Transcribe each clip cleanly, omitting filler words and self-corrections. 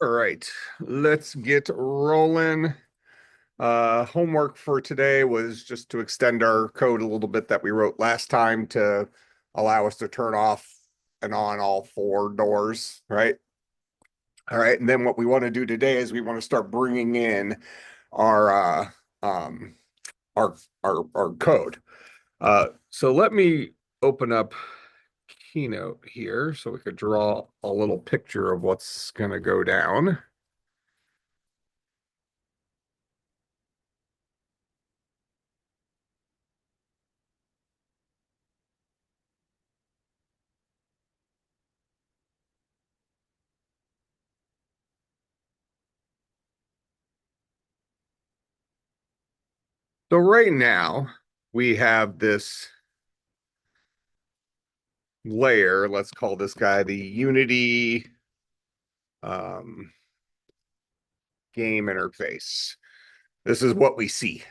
All right, let's get rolling. Homework for today was just to extend our code a little bit that we wrote last time to allow us to turn off and on all four doors, right? All right, and then what we want to do today is we want to start bringing in our um our our code. So let me open up Keynote here so we could draw a little picture of what's going to go down. So right now we have this layer. Let's call this guy the Unity um, game interface. This is what we see.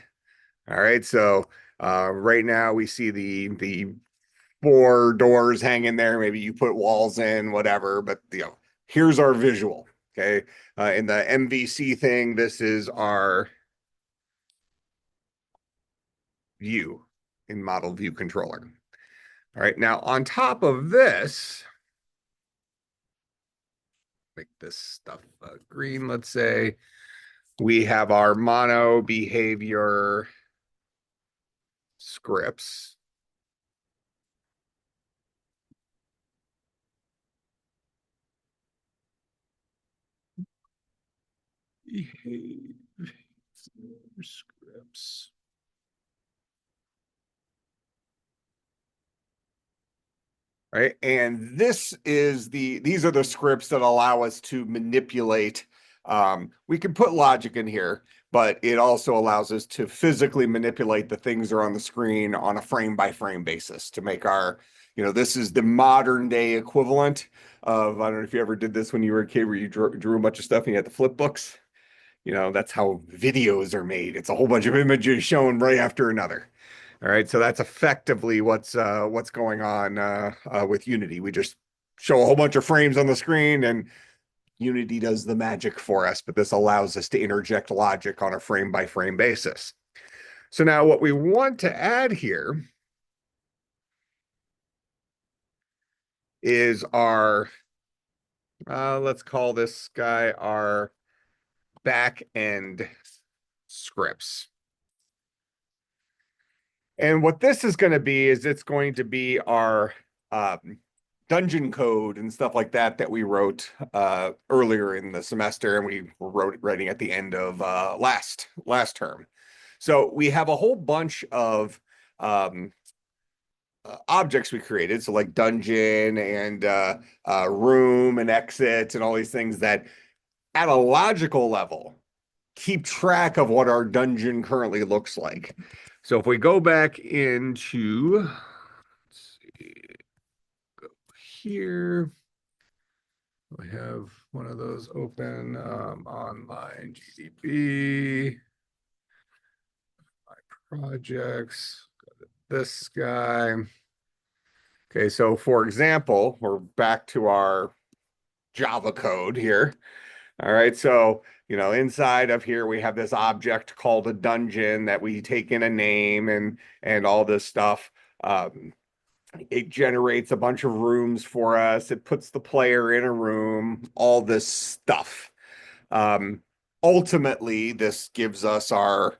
All right. So right now we see the four doors hanging there. Maybe you put walls in, whatever. But here's our visual. Okay. In the MVC thing, this is our view in model view controller. All right. Now on top of this, make this stuff green, let's say. We have our mono behavior scripts. Behavior scripts. Right. And these are the scripts that allow us to manipulate. We can put logic in here, but it also allows us to physically manipulate the things that are on the screen on a frame by frame basis to make this is the modern day equivalent of, I don't know if you ever did this when you were a kid where you drew a bunch of stuff and you had the flip books. That's how videos are made. It's a whole bunch of images shown right after another. All right, so that's effectively what's going on with Unity. We just show a whole bunch of frames on the screen, and Unity does the magic for us. But this allows us to interject logic on a frame by frame basis. So now, what we want to add here is our let's call this guy our back end scripts. And what this is going to be is it's going to be our dungeon code and stuff like that we wrote earlier in the semester, and we were writing at the end of last term. So we have a whole bunch of um, objects we created, so like dungeon and room and exit and all these things that, at a logical level, keep track of what our dungeon currently looks like. So if we go back into, let's see, go here, we have one of those open, online GDB, my projects, this guy. Okay, so for example, we're back to our Java code here. All right, so inside of here we have this object called a dungeon that we take in a name and all this stuff. It generates a bunch of rooms for us. It puts the player in a room, all this stuff. Um, Ultimately, this gives us our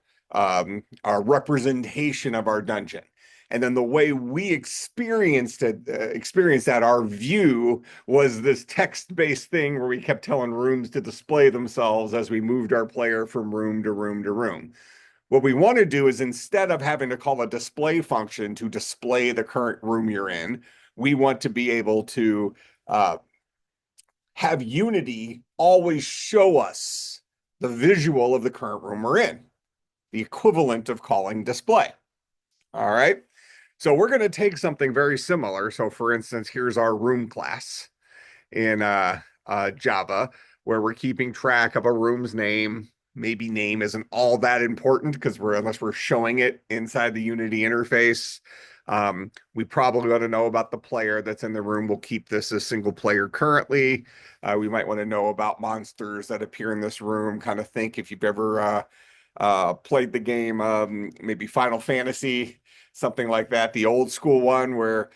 representation of our dungeon. And then the way we experienced that, our view was this text-based thing where we kept telling rooms to display themselves as we moved our player from room to room to room. What we want to do is, instead of having to call a display function to display the current room you're in, we want to be able to uh, have Unity always show us the visual of the current room we're in, the equivalent of calling display. All right. So we're going to take something very similar. So for instance, here's our room class in Java, where we're keeping track of a room's name. Maybe name isn't all that important because unless we're showing it inside the Unity interface. We probably want to know about the player that's in the room. We'll keep this as single player currently. We might want to know about monsters that appear in this room. Kind of think if you've ever played the game, maybe Final Fantasy, something like that, the old school one where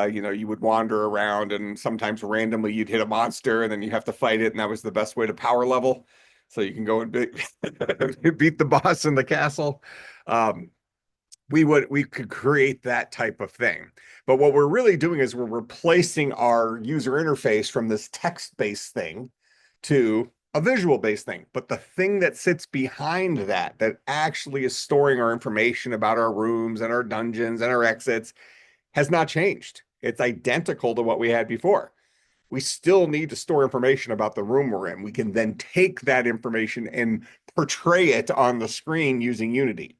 you would wander around and sometimes randomly you'd hit a monster and then you have to fight it, and that was the best way to power level. So you can go and beat the boss in the castle. Um, we could create that type of thing. But what we're really doing is we're replacing our user interface from this text-based thing to a visual-based thing. But the thing that sits behind that, that actually is storing our information about our rooms and our dungeons and our exits, has not changed. It's identical to what we had before. We still need to store information about the room we're in. We can then take that information and portray it on the screen using Unity.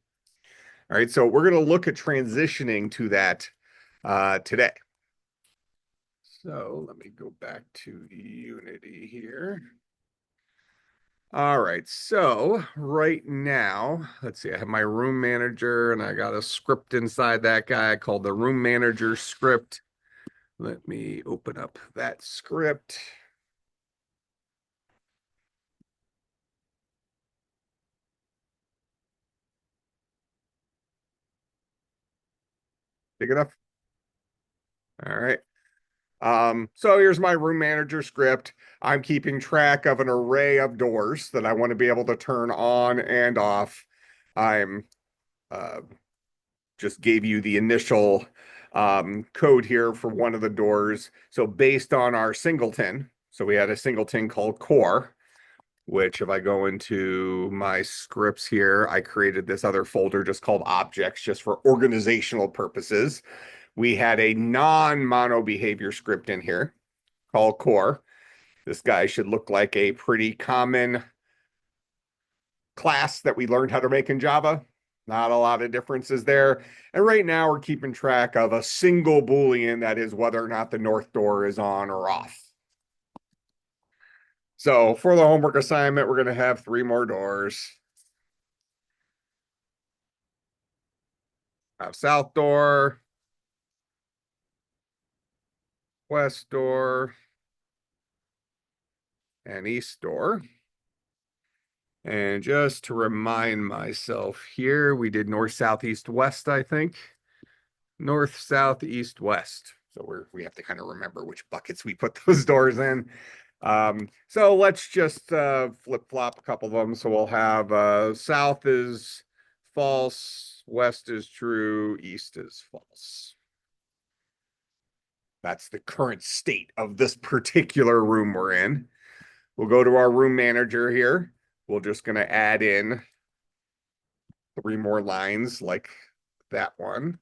All right, so we're going to look at transitioning to that today. So let me go back to Unity here. All right, so right now, let's see, I have my room manager and I got a script inside that guy called the room manager script. Let me open up that script. Big enough? All right. So here's my room manager script. I'm keeping track of an array of doors that I want to be able to turn on and off. I'm uh, just gave you the initial code here for one of the doors. So based on our singleton, so we had a singleton called core, which if I go into my scripts here, I created this other folder just called objects, just for organizational purposes. We had a non-mono behavior script in here called core. This guy should look like a pretty common class that we learned how to make in Java. Not a lot of differences there. And right now we're keeping track of a single Boolean, that is whether or not the north door is on or off. So for the homework assignment, we're going to have 3 more doors. Have south door, west door, and east door. And just to remind myself here, we did north, south, east, west, I think. North, south, east, west. So we have to kind of remember which buckets we put those doors in. So let's just flip-flop a couple of them. So we'll have south is false, west is true, east is false. That's the current state of this particular room we're in. We'll go to our room manager here. We're just going to add in 3 more lines like that one.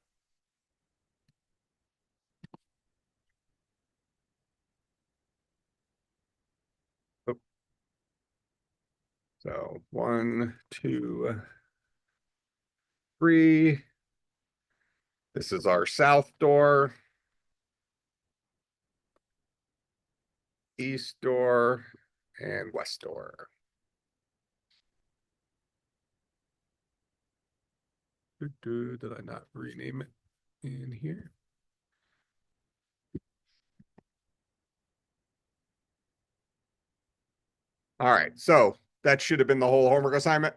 So 1, 2, 3. This is our south door, east door, and west door. Did I not rename it in here? All right, so that should have been the whole homework assignment.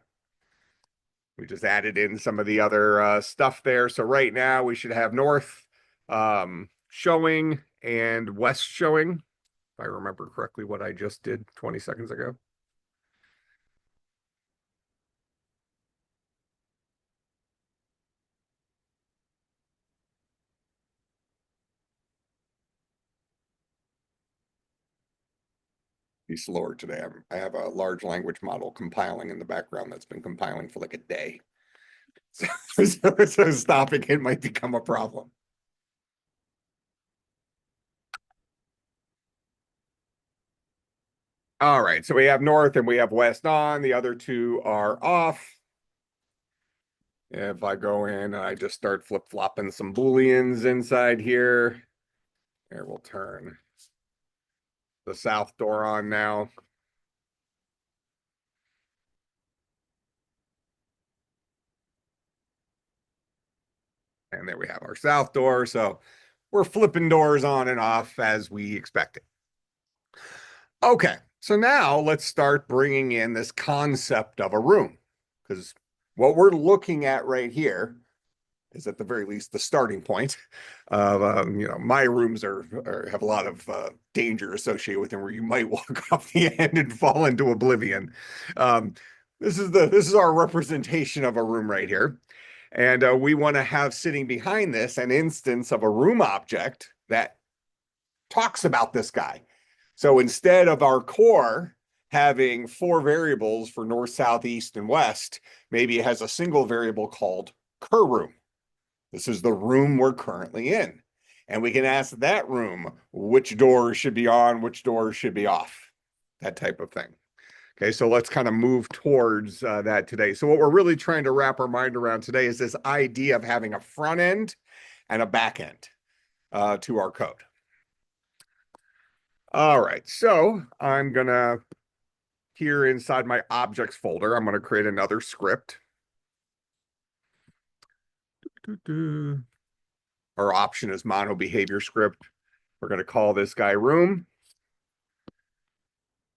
We just added in some of the other stuff there. So right now we should have north showing and west showing, if I remember correctly what I just did 20 seconds ago. Be slower today. I have a large language model compiling in the background that's been compiling for like a day. So stopping it might become a problem. All right, so we have north and we have west on. The other 2 are off. If I go in, I just start flip-flopping some Booleans inside here. There, we'll turn the south door on now. And there we have our south door. So we're flipping doors on and off as we expected. Okay, so now let's start bringing in this concept of a room, because what we're looking at right here is at the very least the starting point of my rooms have a lot of danger associated with them where you might walk off the end and fall into oblivion. Um, this is our representation of a room right here. And we want to have sitting behind this an instance of a room object that talks about this guy. So instead of our core having 4 variables for north, south, east, and west, maybe it has a single variable called cur room. This is the room we're currently in. And we can ask that room which doors should be on, which doors should be off, that type of thing. Okay, so let's kind of move towards that today. So what we're really trying to wrap our mind around today is this idea of having a front end and a back end to our code. All right, so I'm gonna, here inside my objects folder, I'm gonna create another script. Our option is mono behavior script. We're gonna call this guy room.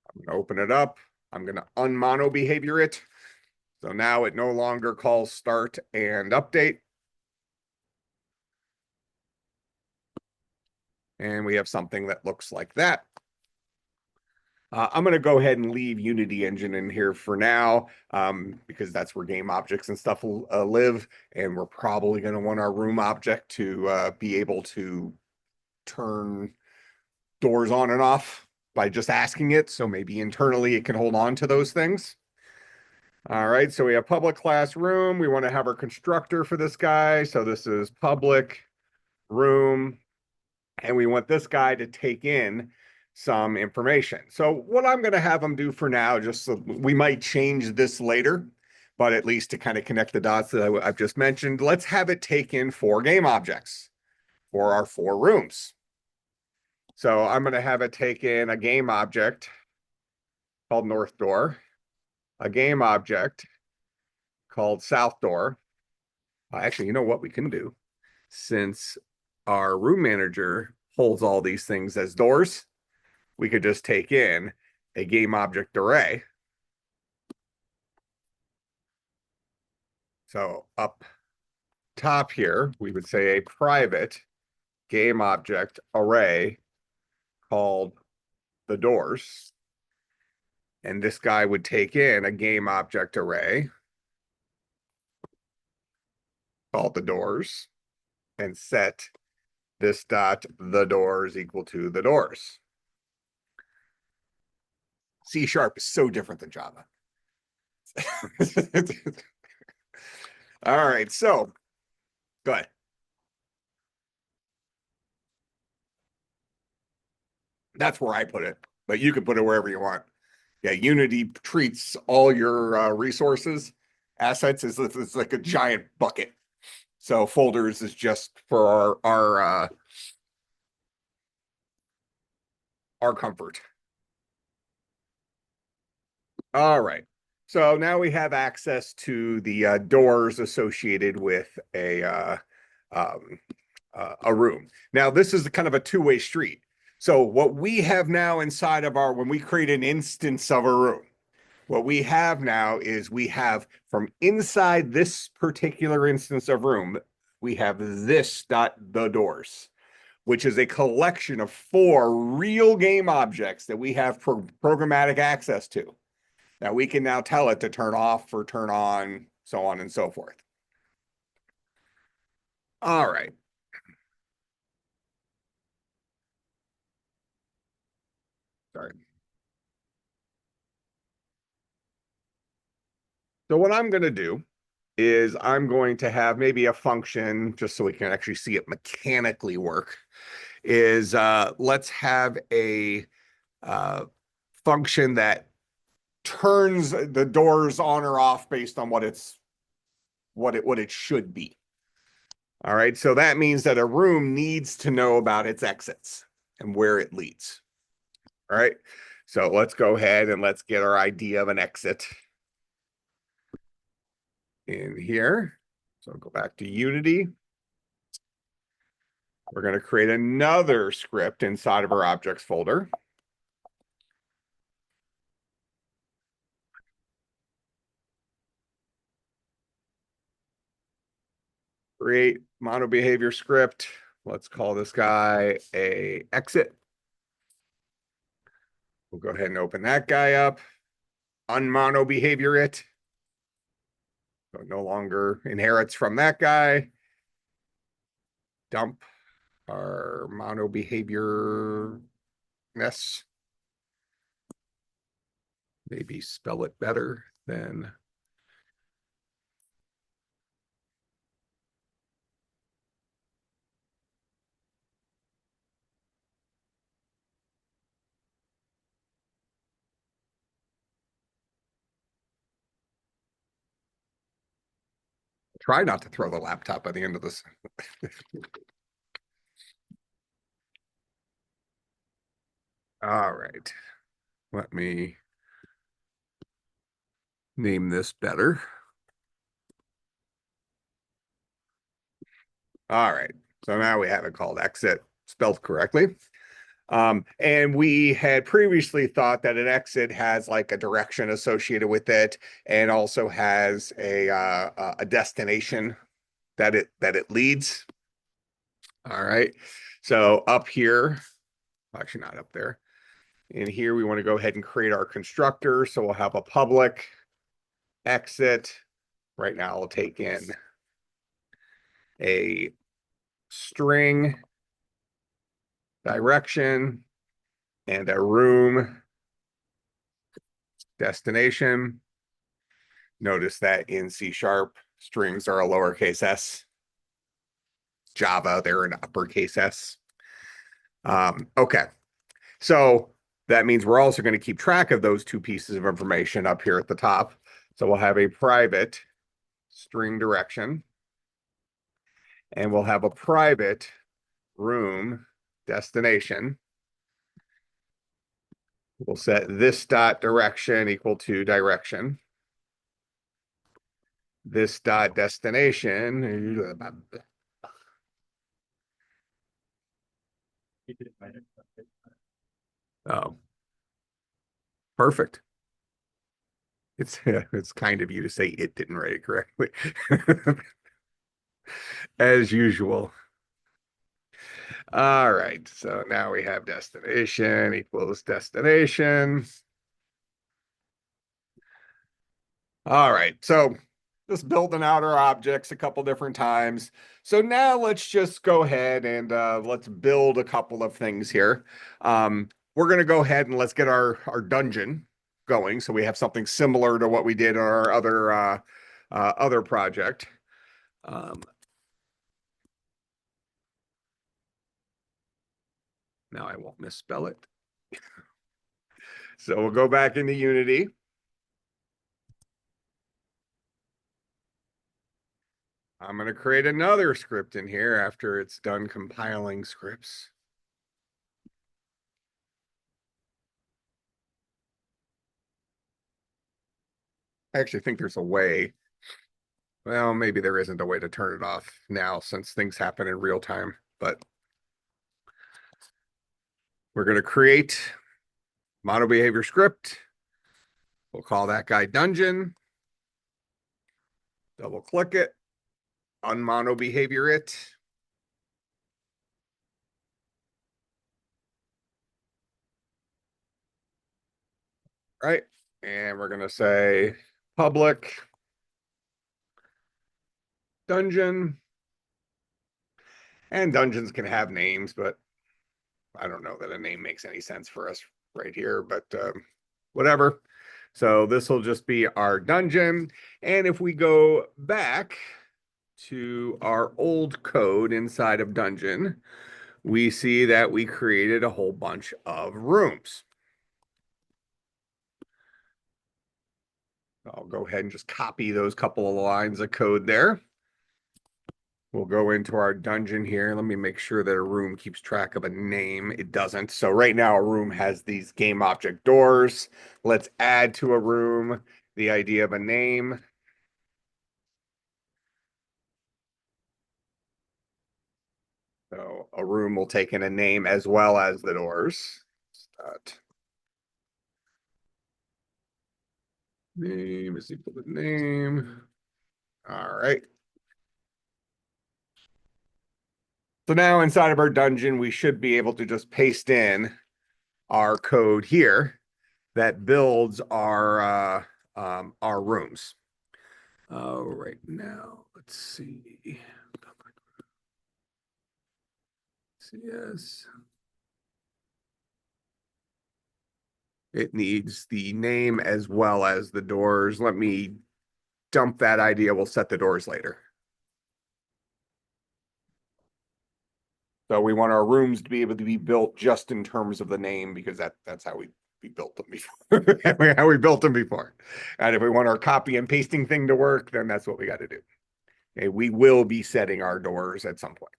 I'm gonna open it up. I'm gonna unmono behavior it. So now it no longer calls start and update. And we have something that looks like that. I'm going to go ahead and leave Unity Engine in here for now because that's where game objects and stuff will live. And we're probably going to want our room object to be able to turn doors on and off by just asking it. So maybe internally it can hold on to those things. All right, so we have public class room. We want to have our constructor for this guy. So this is public room. And we want this guy to take in some information. So what I'm going to have them do for now, just so we might change this later, but at least to kind of connect the dots that I've just mentioned, let's have it take in 4 game objects for our 4 rooms. So I'm going to have it take in a game object called north door, a game object called south door. Actually, you know what we can do? Since our room manager holds all these things as doors, we could just take in a game object array. So up top here, we would say a private game object array called the doors. And this guy would take in a game object array called the doors and set this dot the doors equal to the doors. C# is so different than Java. All right, so go ahead. That's where I put it, but you can put it wherever you want. Yeah, Unity treats all your resources, assets as if it's like a giant bucket. So folders is just for our comfort. All right. So now we have access to the doors associated with a room. Now this is kind of a two-way street. So what we have now inside of when we create an instance of a room, what we have now is we have from inside this particular instance of room, we have this dot the doors, which is a collection of 4 real game objects that we have programmatic access to. Now we can now tell it to turn off or turn on, so on and so forth. All right. Sorry. So what I'm going to do is I'm going to have maybe a function, just so we can actually see it mechanically work, is let's have a function that turns the doors on or off based on what it should be. All right, so that means that a room needs to know about its exits and where it leads. All right, so let's go ahead and let's get our idea of an exit in here. So go back to Unity. We're going to create another script inside of our objects folder. Create mono behavior script. Let's call this guy a exit. We'll go ahead and open that guy up. Unmono behavior it. So it no longer inherits from that guy. Dump our mono behavior mess. Maybe spell it better than try not to throw the laptop by the end of this. All right. Let me name this better. All right. So now we have it called exit, spelled correctly. And we had previously thought that an exit has like a direction associated with it, and also has a destination that it leads. All right. So up here, actually not up there. In here, we want to go ahead and create our constructor. So we'll have a public exit. Right now, I'll take in a string direction and a room destination. Notice that in C#, strings are a lowercase s. Java, they're an uppercase s. Okay, so that means we're also going to keep track of those two pieces of information up here at the top. So we'll have a private string direction, and we'll have a private room destination. We'll set this dot direction equal to direction. This dot destination. Oh, perfect. It's kind of you to say it didn't write it correctly. As usual. All right, so now we have destination equals destination. All right, so just building out our objects a couple different times. So now let's just go ahead and let's build a couple of things here. We're going to go ahead and let's get our dungeon going, so we have something similar to what we did in our other project. Now I won't misspell it. So we'll go back into Unity. I'm going to create another script in here after it's done compiling scripts. I actually think there's a way. Well, maybe there isn't a way to turn it off now since things happen in real time, but we're going to create mono behavior script. We'll call that guy dungeon. Double click it, unmono behavior it. Right. And we're going to say public dungeon. And dungeons can have names, but I don't know that a name makes any sense for us right here, but whatever. So this will just be our dungeon. And if we go back to our old code inside of dungeon, we see that we created a whole bunch of rooms. I'll go ahead and just copy those couple of lines of code there. We'll go into our dungeon here. Let me make sure that a room keeps track of a name. It doesn't. So right now a room has these game object doors. Let's add to a room the idea of a name. So a room will take in a name as well as the doors. Name is equal to name. All right. So now inside of our dungeon, we should be able to just paste in our code here that builds our rooms. Right now, let's see. CS. It needs the name as well as the doors. Let me dump that idea. We'll set the doors later. So we want our rooms to be able to be built just in terms of the name because that's how we built them before. How we built them before. And if we want our copy and pasting thing to work, then that's what we got to do. Okay, we will be setting our doors at some point.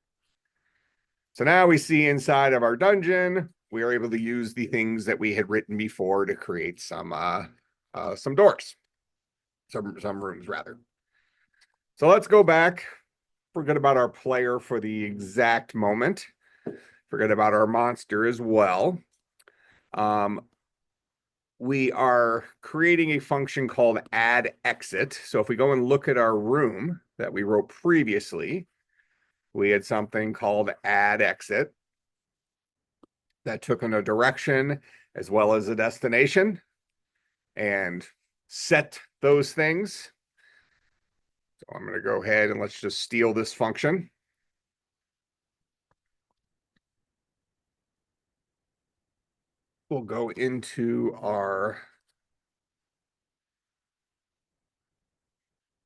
So now we see inside of our dungeon, we are able to use the things that we had written before to create some doors, some rooms rather. So let's go back. Forget about our player for the exact moment. Forget about our monster as well. We are creating a function called add exit. So if we go and look at our room that we wrote previously, we had something called add exit that took in a direction as well as a destination and set those things. So I'm going to go ahead and let's just steal this function. We'll go into our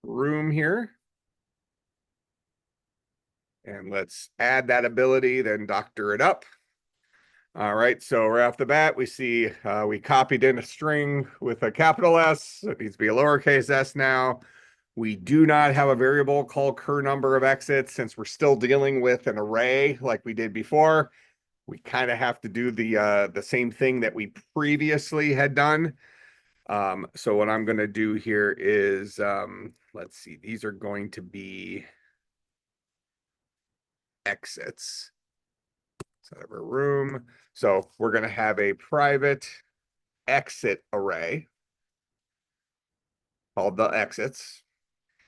room here. And let's add that ability, then doctor it up. All right, so right off the bat, we see we copied in a string with a capital S. It needs to be a lowercase s now. We do not have a variable called cur number of exits since we're still dealing with an array like we did before. We kind of have to do the same thing that we previously had done. So what I'm going to do here is, let's see, these are going to be exits. Set of a room. So we're going to have a private exit array called the exits.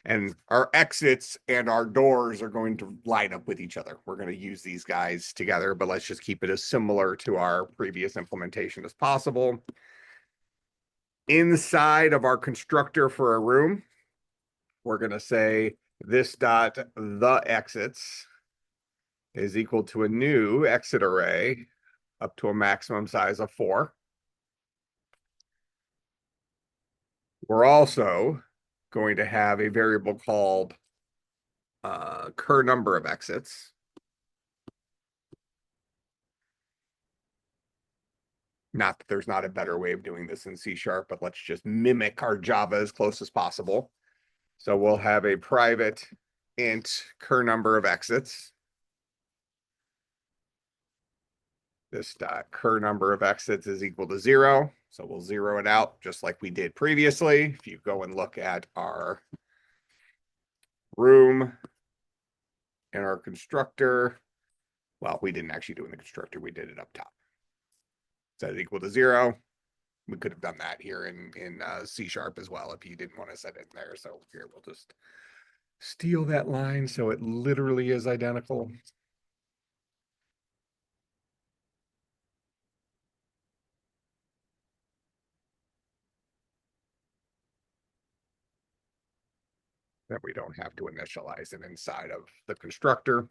And our exits and our doors are going to line up with each other. We're going to use these guys together, but let's just keep it as similar to our previous implementation as possible. Inside of our constructor for a room, we're going to say this dot the exits is equal to a new exit array up to a maximum size of 4. We're also going to have a variable called cur number of exits. Not that there's not a better way of doing this in C#, but let's just mimic our Java as close as possible. So we'll have a private int cur number of exits. This cur number of exits is equal to 0. So we'll zero it out just like we did previously. If you go and look at our room and our constructor, well, we didn't actually do it in the constructor. We did it up top. Set it equal to 0. We could have done that here in C# as well if you didn't want to set it in there. So here we'll just steal that line so it literally is identical. That we don't have to initialize it inside of the constructor.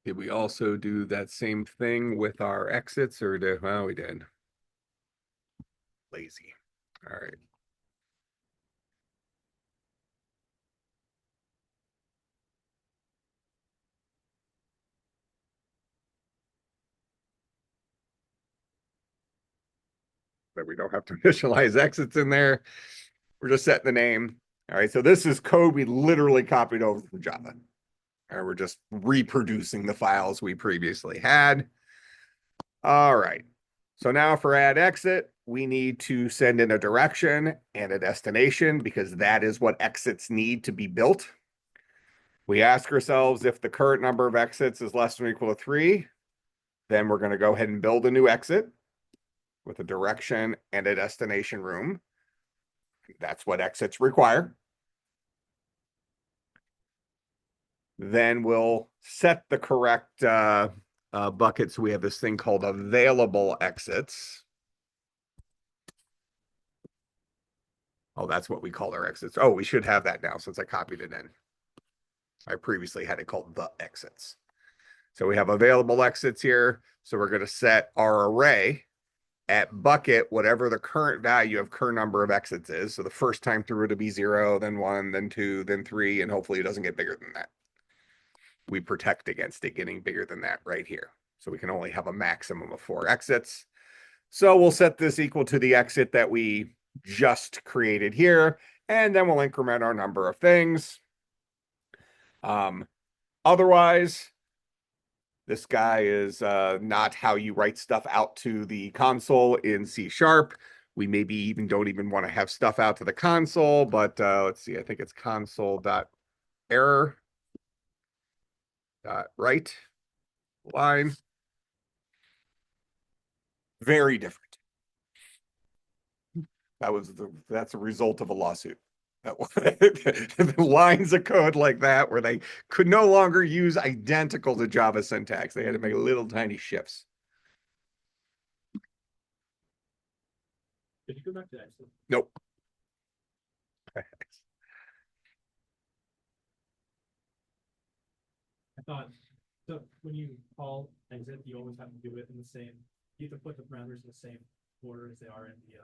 Did we also do that same thing with our exits or did, well, we did. Lazy. All right. But we don't have to initialize exits in there. We're just setting the name. All right, so this is code we literally copied over from Java. And we're just reproducing the files we previously had. All right. So now for add exit, we need to send in a direction and a destination because that is what exits need to be built. We ask ourselves if the current number of exits is less than or equal to 3, then we're going to go ahead and build a new exit with a direction and a destination room. That's what exits require. Then we'll set the correct bucket. So we have this thing called available exits. Oh, that's what we call our exits. Oh, we should have that now since I copied it in. I previously had it called the exits. So we have available exits here. So we're going to set our array at bucket, whatever the current value of current number of exits is. So the first time through it'll be 0, then 1, then 2, then 3, and hopefully it doesn't get bigger than that. We protect against it getting bigger than that right here. So we can only have a maximum of 4 exits. So we'll set this equal to the exit that we just created here, and then we'll increment our number of things. Otherwise, this guy is not how you write stuff out to the console in C#. We maybe even don't even want to have stuff out to the console, but let's see, I think it's console.error write line. Very different. That's a result of a lawsuit. Lines of code like that where they could no longer use identical to Java syntax. They had to make little tiny shifts. Did you go back to exit? Nope. I thought, so when you call exit, you always have to do it in the same, you have to put the parameters in the same order as they are in the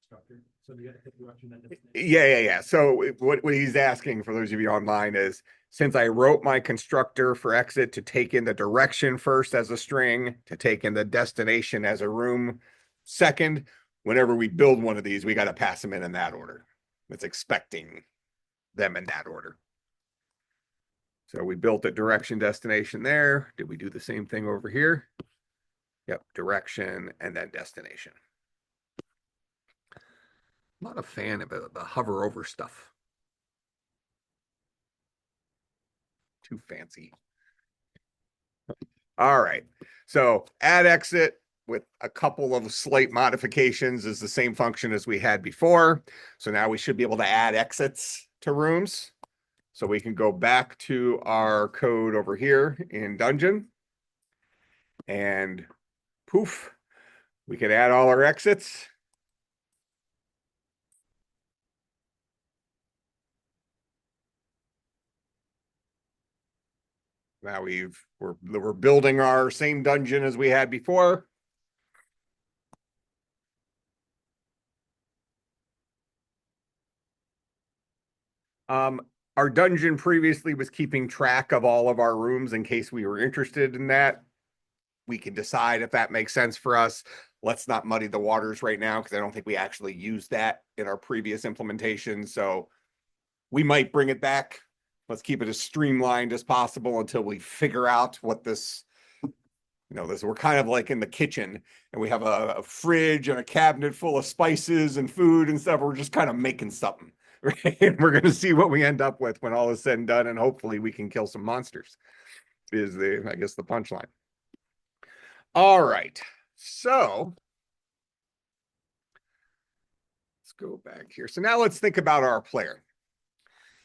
structure. So you have to hit direction then destination. Yeah. So what he's asking for those of you online is, since I wrote my constructor for exit to take in the direction first as a string, to take in the destination as a room second, whenever we build one of these, we got to pass them in that order. It's expecting them in that order. So we built a direction destination there. Did we do the same thing over here? Yep, direction and then destination. I'm not a fan of the hover over stuff. Too fancy. All right. So add exit with a couple of slight modifications is the same function as we had before. So now we should be able to add exits to rooms. So we can go back to our code over here in Dungeon. And poof, we can add all our exits. Now we're building our same dungeon as we had before. Our dungeon previously was keeping track of all of our rooms in case we were interested in that. We can decide if that makes sense for us. Let's not muddy the waters right now because I don't think we actually used that in our previous implementation. So we might bring it back. Let's keep it as streamlined as possible until we figure out what this, we're kind of like in the kitchen and we have a fridge and a cabinet full of spices and food and stuff. We're just kind of making something. Right? And we're going to see what we end up with when all is said and done, and hopefully we can kill some monsters is I guess the punchline. All right, so let's go back here. So now let's think about our player.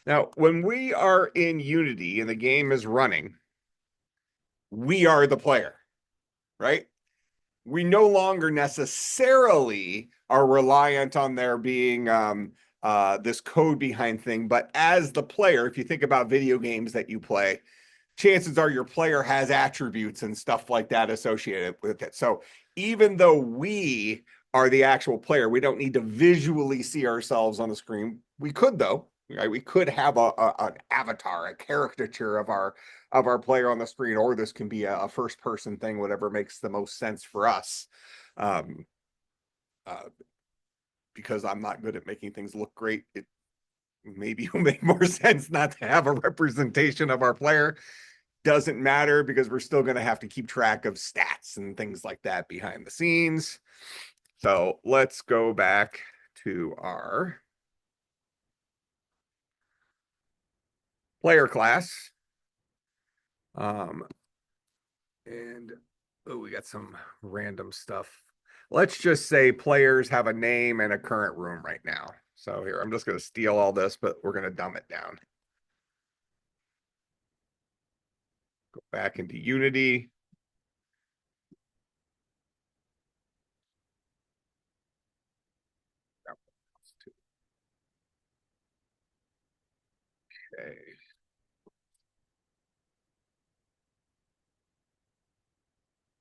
Now, when we are in Unity and the game is running, we are the player, right? We no longer necessarily are reliant on there being this code behind thing, but as the player, if you think about video games that you play, chances are your player has attributes and stuff like that associated with it. So even though we are the actual player, we don't need to visually see ourselves on the screen. We could though, right? We could have an avatar, a caricature of our player on the screen, or this can be a first person thing, whatever makes the most sense for us. Because I'm not good at making things look great, it maybe will make more sense not to have a representation of our player. Doesn't matter because we're still going to have to keep track of stats and things like that behind the scenes. So let's go back to our player class. And oh, we got some random stuff. Let's just say players have a name and a current room right now. So here, I'm just going to steal all this, but we're going to dumb it down. Go back into Unity. Okay.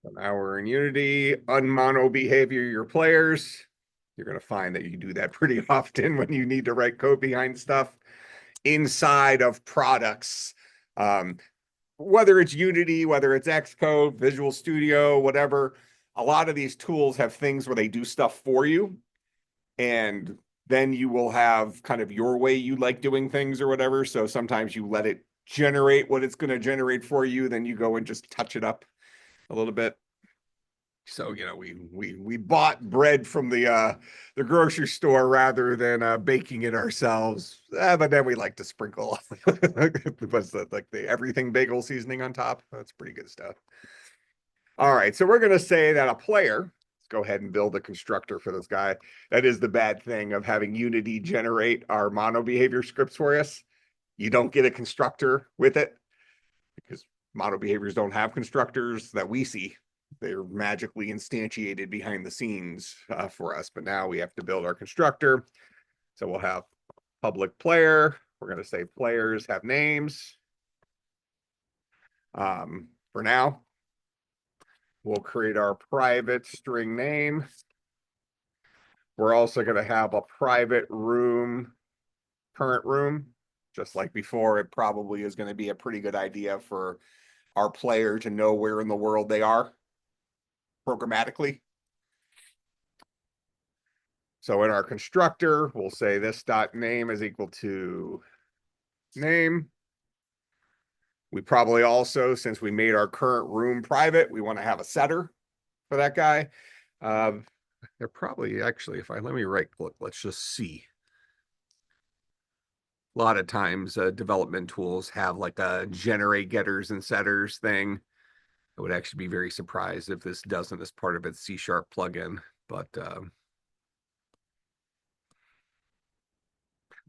So now we're in Unity. Unmono behavior your players. You're going to find that you do that pretty often when you need to write code behind stuff inside of products. Whether it's Unity, whether it's Xcode, Visual Studio, whatever, a lot of these tools have things where they do stuff for you. And then you will have kind of your way you like doing things or whatever. So sometimes you let it generate what it's going to generate for you. Then you go and just touch it up a little bit. So, you know, we bought bread from the grocery store rather than baking it ourselves. But then we like to sprinkle what's that, like the everything bagel seasoning on top. That's pretty good stuff. All right, so we're gonna say that a player, let's go ahead and build a constructor for this guy. That is the bad thing of having Unity generate our mono behavior scripts for us. You don't get a constructor with it because mono behaviors don't have constructors that we see. They're magically instantiated behind the scenes for us. But now we have to build our constructor. So we'll have public player. We're going to say players have names. For now, we'll create our private string name. We're also going to have a private room, current room. Just like before, it probably is going to be a pretty good idea for our player to know where in the world they are programmatically. So in our constructor, we'll say this dot name is equal to name. We probably also, since we made our current room private, we want to have a setter for that guy. They're probably actually, if I let me right click, let's just see. A lot of times development tools have like a generate getters and setters thing. I would actually be very surprised if this doesn't as part of its C# plugin, but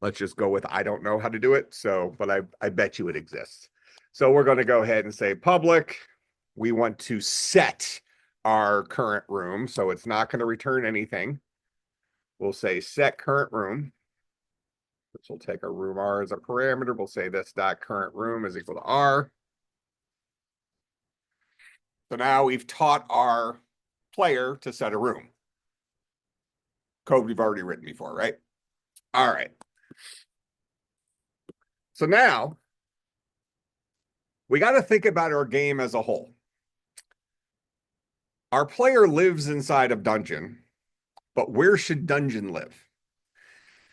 let's just go with I don't know how to do it. So, but I bet you it exists. So we're going to go ahead and say public. We want to set our current room. So it's not going to return anything. We'll say set current room. This will take our room R as a parameter. We'll say this dot current room is equal to R. So now we've taught our player to set a room. Code we've already written before, right? All right. So now we got to think about our game as a whole. Our player lives inside of Dungeon, but where should Dungeon live?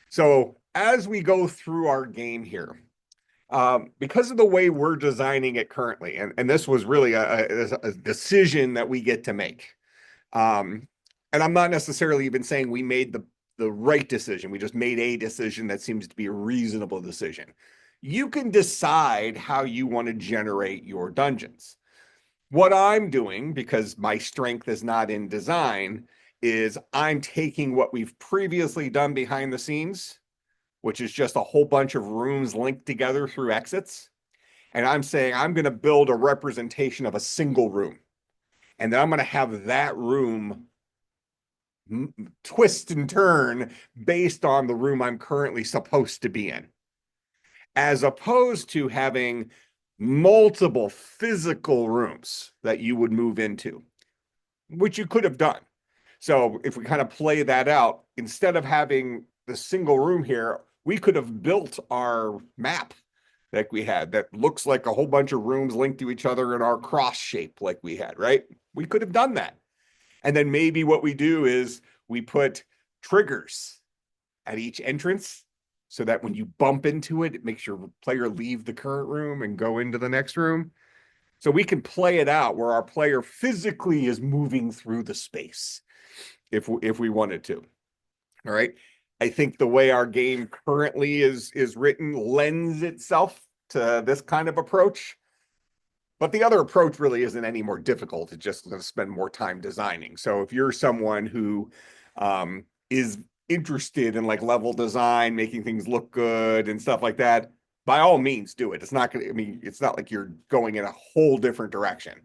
So as we go through our game here, because of the way we're designing it currently, and this was really a decision that we get to make. And I'm not necessarily even saying we made the right decision. We just made a decision that seems to be a reasonable decision. You can decide how you want to generate your dungeons. What I'm doing, because my strength is not in design, is I'm taking what we've previously done behind the scenes, which is just a whole bunch of rooms linked together through exits. And I'm saying I'm going to build a representation of a single room. And then I'm going to have that room twist and turn based on the room I'm currently supposed to be in, as opposed to having multiple physical rooms that you would move into, which you could have done. So if we kind of play that out, instead of having the single room here, we could have built our map like we had that looks like a whole bunch of rooms linked to each other in our cross shape like we had, right? We could have done that. And then maybe what we do is we put triggers at each entrance so that when you bump into it, it makes your player leave the current room and go into the next room. So we can play it out where our player physically is moving through the space if we wanted to. All right. I think the way our game currently is written lends itself to this kind of approach. But the other approach really isn't any more difficult. It's just going to spend more time designing. So if you're someone who is interested in like level design, making things look good and stuff like that, by all means do it. It's not going to, I mean, it's not like you're going in a whole different direction.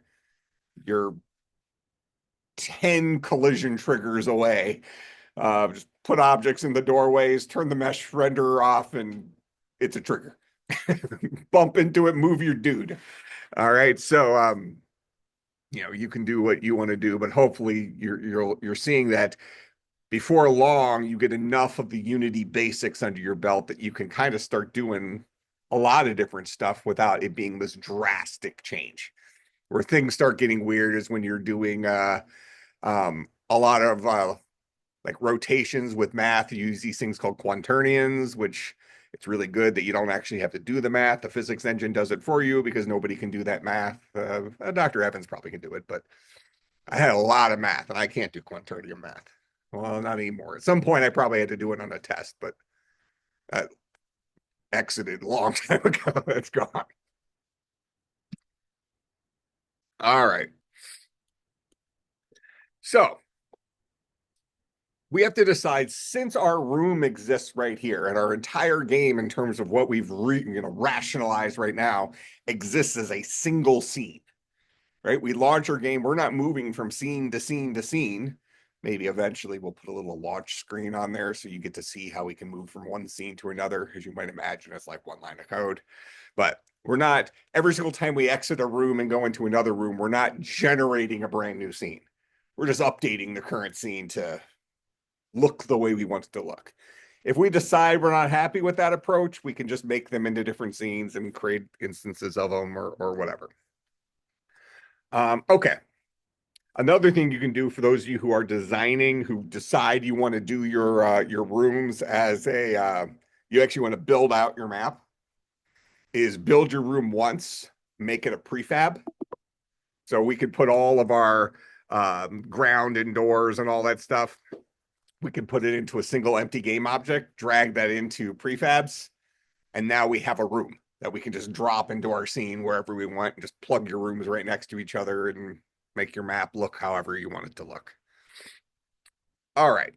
You're 10 collision triggers away. Just put objects in the doorways, turn the mesh renderer off, and it's a trigger. Bump into it, move your dude. All right. So you know, you can do what you want to do, but hopefully you're seeing that before long you get enough of the Unity basics under your belt that you can kind of start doing a lot of different stuff without it being this drastic change. Where things start getting weird is when you're doing a lot of like rotations with math. You use these things called quaternions, which it's really good that you don't actually have to do the math. The physics engine does it for you because nobody can do that math. Dr. Evans probably can do it, but I had a lot of math and I can't do quaternion math. Well, not anymore. At some point, I probably had to do it on a test, but that exited a long time ago. It's gone. All right. So we have to decide, since our room exists right here and our entire game in terms of what we've rationalized right now exists as a single scene, right? We launch our game. We're not moving from scene to scene to scene. Maybe eventually we'll put a little launch screen on there so you get to see how we can move from one scene to another. As you might imagine, it's like one line of code. But we're not, every single time we exit a room and go into another room, we're not generating a brand new scene. We're just updating the current scene to look the way we want it to look. If we decide we're not happy with that approach, we can just make them into different scenes and create instances of them or whatever. Okay. Another thing you can do for those of you who are designing, who decide you want to do your rooms as a you actually want to build out your map, is build your room once, make it a prefab. So we could put all of our ground and doors and all that stuff. We can put it into a single empty game object, drag that into prefabs, and now we have a room that we can just drop into our scene wherever we want and just plug your rooms right next to each other and make your map look however you want it to look. All right.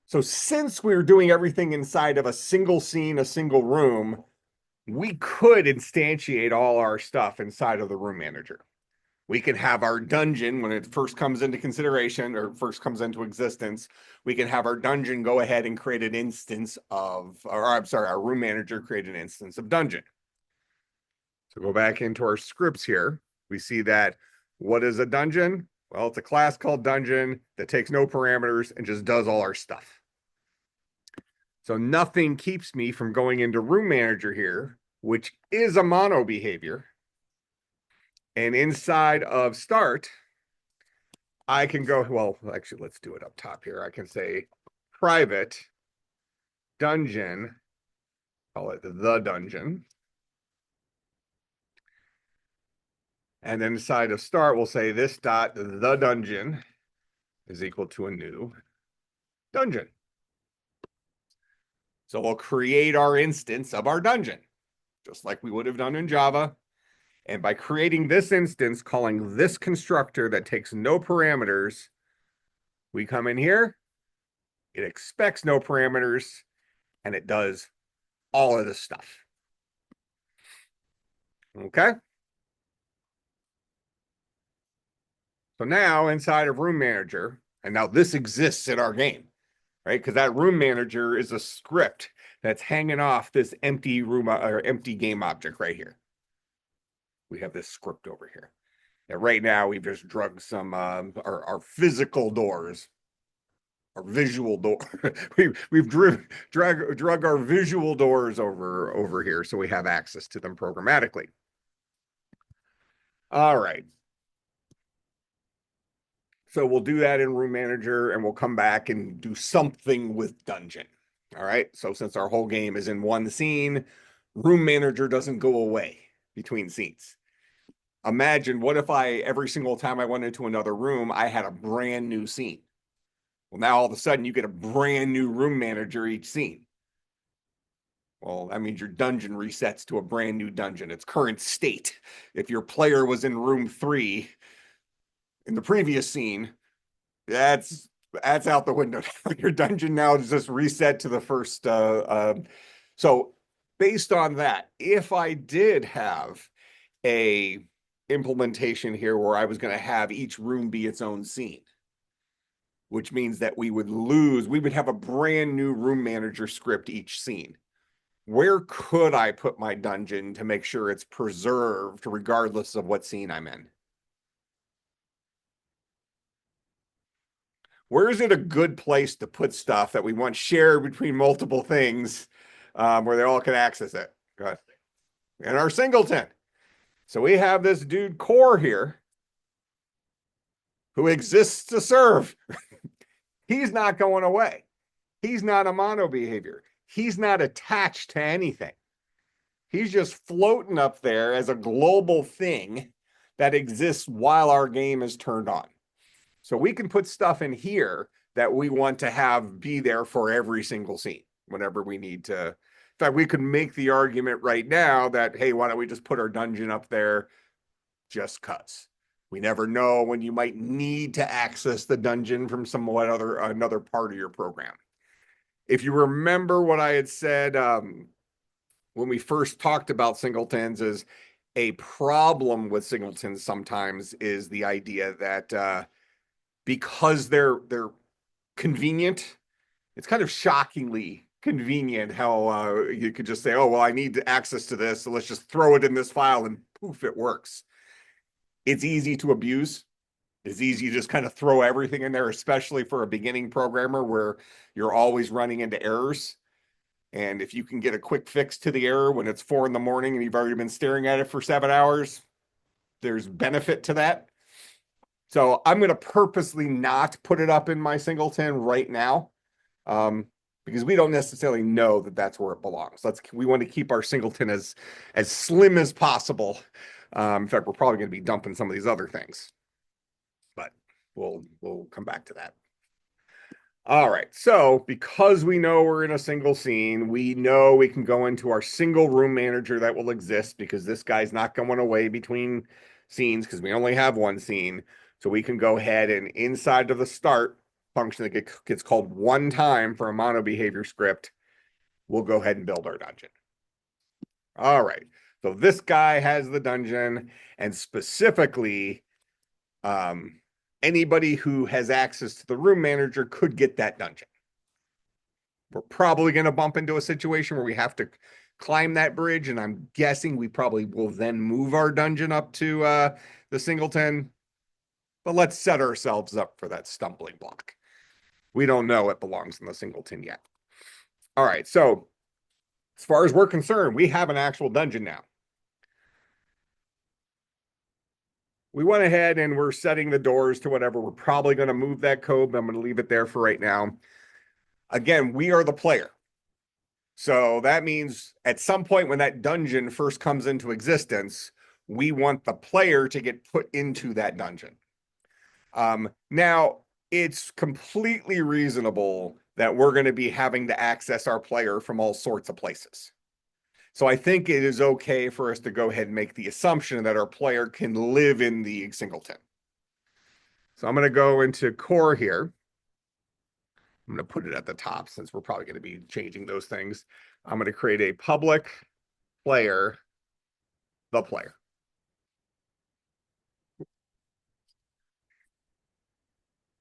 So since we're doing everything inside of a single scene, a single room, we could instantiate all our stuff inside of the room manager. We can have our dungeon when it first comes into consideration or first comes into existence. We can have our dungeon go ahead and create an instance of, or I'm sorry, our room manager create an instance of dungeon. So go back into our scripts here. We see that what is a dungeon? Well, it's a class called dungeon that takes no parameters and just does all our stuff. So nothing keeps me from going into room manager here, which is a mono behavior. And inside of start, I can go, well, actually, let's do it up top here. I can say private dungeon, call it the dungeon. And then inside of start, we'll say this dot the dungeon is equal to a new dungeon. So we'll create our instance of our dungeon, just like we would have done in Java. And by creating this instance, calling this constructor that takes no parameters, we come in here, it expects no parameters, and it does all of this stuff. Okay? So now inside of Room Manager, and now this exists in our game, right? Because that Room Manager is a script that's hanging off this empty room or empty game object right here. We have this script over here. And right now we've just drug some our physical doors, our visual door. we've drug our visual doors over here so we have access to them programmatically. All right. So we'll do that in Room Manager and we'll come back and do something with Dungeon. All right. So since our whole game is in one scene, Room Manager doesn't go away between scenes. Imagine what if every single time I went into another room, I had a brand new scene. Well, now all of a sudden you get a brand new room manager each scene. Well, that means your dungeon resets to a brand new dungeon, its current state. If your player was in room 3 in the previous scene, that's out the window. Your dungeon now is just reset to the first. So based on that, if I did have a implementation here where I was going to have each room be its own scene, which means that we would have a brand new room manager script each scene. Where could I put my dungeon to make sure it's preserved regardless of what scene I'm in? Where is it a good place to put stuff that we want shared between multiple things, where they all can access it? Good. In our singleton. So we have this dude core here who exists to serve. He's not going away. He's not a mono behavior. He's not attached to anything. He's just floating up there as a global thing that exists while our game is turned on. So we can put stuff in here that we want to have be there for every single scene whenever we need to. In fact, we could make the argument right now that, hey, why don't we just put our dungeon up there just cuts. We never know when you might need to access the dungeon from another part of your program. If you remember what I had said when we first talked about singletons, is a problem with singletons sometimes is the idea that because they're convenient, it's kind of shockingly convenient how you could just say, oh, well, I need access to this, so let's just throw it in this file and poof, it works. It's easy to abuse. It's easy to just kind of throw everything in there, especially for a beginning programmer where you're always running into errors. And if you can get a quick fix to the error when it's 4 in the morning and you've already been staring at it for 7 hours, there's benefit to that. So I'm going to purposely not put it up in my singleton right now, because we don't necessarily know that that's where it belongs. We want to keep our singleton as slim as possible. In fact, we're probably going to be dumping some of these other things, but we'll come back to that. All right, so because we know we're in a single scene, we know we can go into our single room manager that will exist because this guy's not going away between scenes because we only have one scene. So we can go ahead and inside of the start function that gets called one time for a mono behavior script, we'll go ahead and build our dungeon. All right, so this guy has the dungeon, and specifically, anybody who has access to the room manager could get that dungeon. We're probably going to bump into a situation where we have to climb that bridge, and I'm guessing we probably will then move our dungeon up to the singleton. But let's set ourselves up for that stumbling block. We don't know it belongs in the singleton yet. All right, so as far as we're concerned, we have an actual dungeon now. We went ahead and we're setting the doors to whatever. We're probably going to move that code, but I'm going to leave it there for right now. Again, we are the player. So that means at some point when that dungeon first comes into existence, we want the player to get put into that dungeon. Now, it's completely reasonable that we're going to be having to access our player from all sorts of places. So I think it is okay for us to go ahead and make the assumption that our player can live in the singleton. So I'm going to go into core here. I'm going to put it at the top since we're probably going to be changing those things. I'm going to create a public player, the player.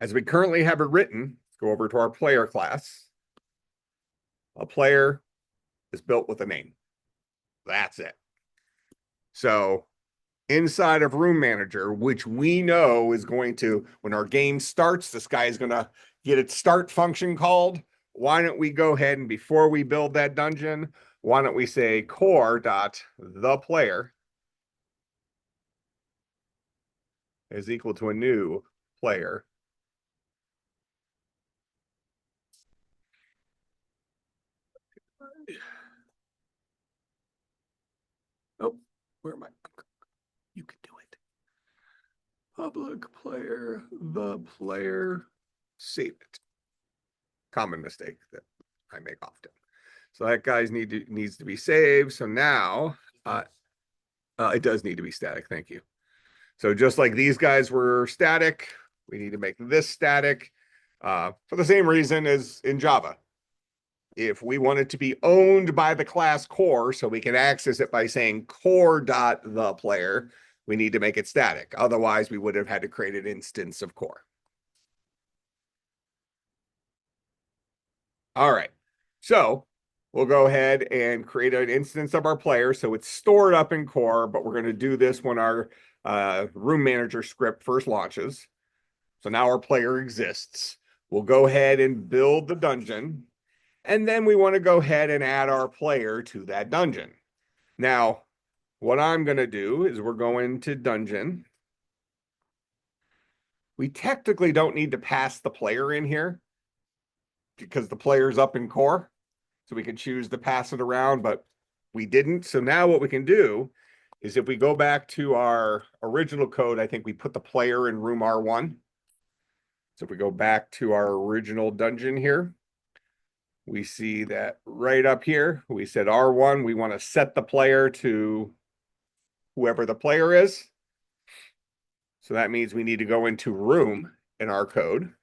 As we currently have it written, let's go over to our player class. A player is built with a name. That's it. So inside of room manager, which we know is going to, when our game starts, this guy is going to get its start function called. Why don't we go ahead and before we build that dungeon, why don't we say core dot the player is equal to a new player. Oh, where am I? You can do it. Public player, the player, save it. Common mistake that I make often. So that guy's needs to be saved. So now it does need to be static. Thank you. So just like these guys were static, we need to make this static for the same reason as in Java. If we want it to be owned by the class core, so we can access it by saying core.thePlayer, we need to make it static. Otherwise, we would have had to create an instance of core. All right. So we'll go ahead and create an instance of our player. So it's stored up in core, but we're going to do this when our room manager script first launches. So now our player exists. We'll go ahead and build the dungeon. And then we want to go ahead and add our player to that dungeon. Now, what I'm going to do is we're going to dungeon. We technically don't need to pass the player in here because the player's up in core. So we could choose to pass it around, but we didn't. So now what we can do is if we go back to our original code, I think we put the player in room R1. So if we go back to our original dungeon here, we see that right up here, we said R1, we want to set the player to whoever the player is. So that means we need to go into room in our code.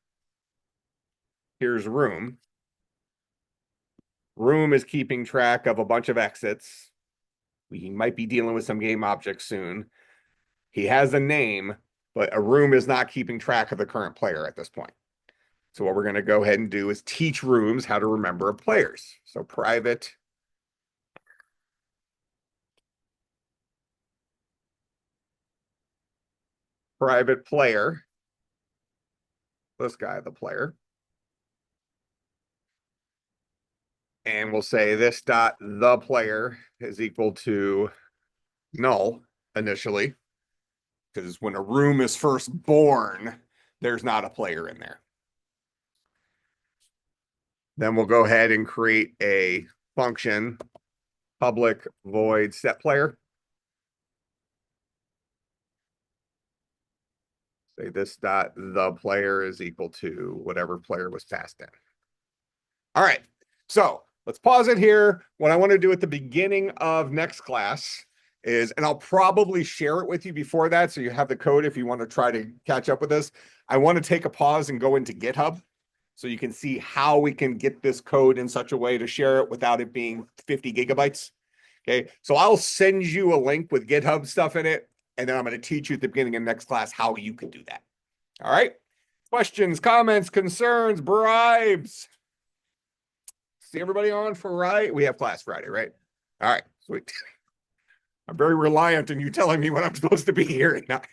Here's room. Room is keeping track of a bunch of exits. We might be dealing with some game objects soon. He has a name, but a room is not keeping track of the current player at this point. So what we're going to go ahead and do is teach rooms how to remember players. So private player, this guy, the player. And we'll say this dot the player is equal to null initially, because when a room is first born, there's not a player in there. Then we'll go ahead and create a function, public void set player. Say this dot the player is equal to whatever player was passed in. All right, so let's pause it here. What I want to do at the beginning of next class is, and I'll probably share it with you before that, so you have the code if you want to try to catch up with this. I want to take a pause and go into GitHub so you can see how we can get this code in such a way to share it without it being 50 gigabytes. Okay, so I'll send you a link with GitHub stuff in it, and then I'm going to teach you at the beginning of next class how you can do that. All right, questions, comments, concerns, bribes. See everybody on Friday? We have class Friday, right? All right, sweet. I'm very reliant on you telling me when I'm supposed to be here and not.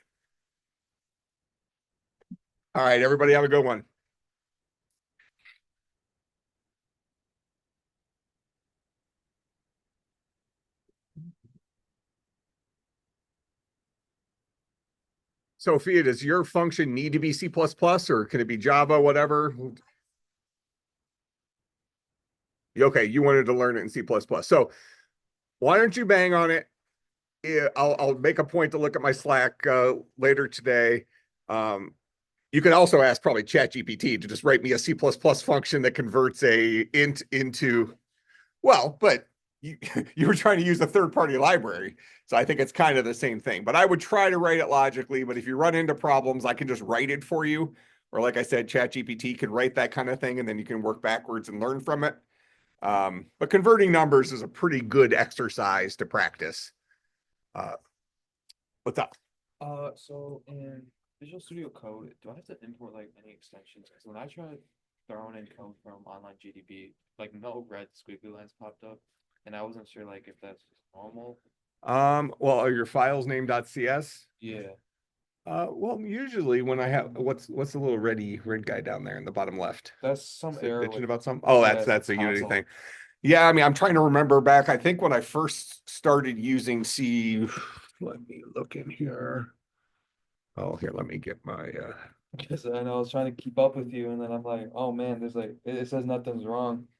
All right, everybody have a good one. Sophia, does your function need to be C++ or can it be Java, whatever? Okay, you wanted to learn it in C++. So why don't you bang on it? I'll make a point to look at my Slack later today. You can also ask probably ChatGPT to just write me a C++ function that converts a int into, well, but you were trying to use a third-party library. So I think it's kind of the same thing. But I would try to write it logically. But if you run into problems, I can just write it for you. Or like I said, ChatGPT can write that kind of thing, and then you can work backwards and learn from it. But converting numbers is a pretty good exercise to practice. What's up? So in Visual Studio Code, do I have to import like any extensions? Because when I tried throwing in code from online GDB, like no red squiggly lines popped up, and I wasn't sure like if that's normal. Well, are your files named .cs? Yeah, Well, usually when I have what's the little red guy down there in the bottom left? that's some Is it error bitching with about something? Oh, yeah, that's a some Unity console. thing. Yeah, I mean, I'm trying to remember back. I think when I first started using C, let me look in here. Oh, here, let me get my Because I know I was trying to keep up with you, and then I'm like, oh man, there's like it says nothing's wrong.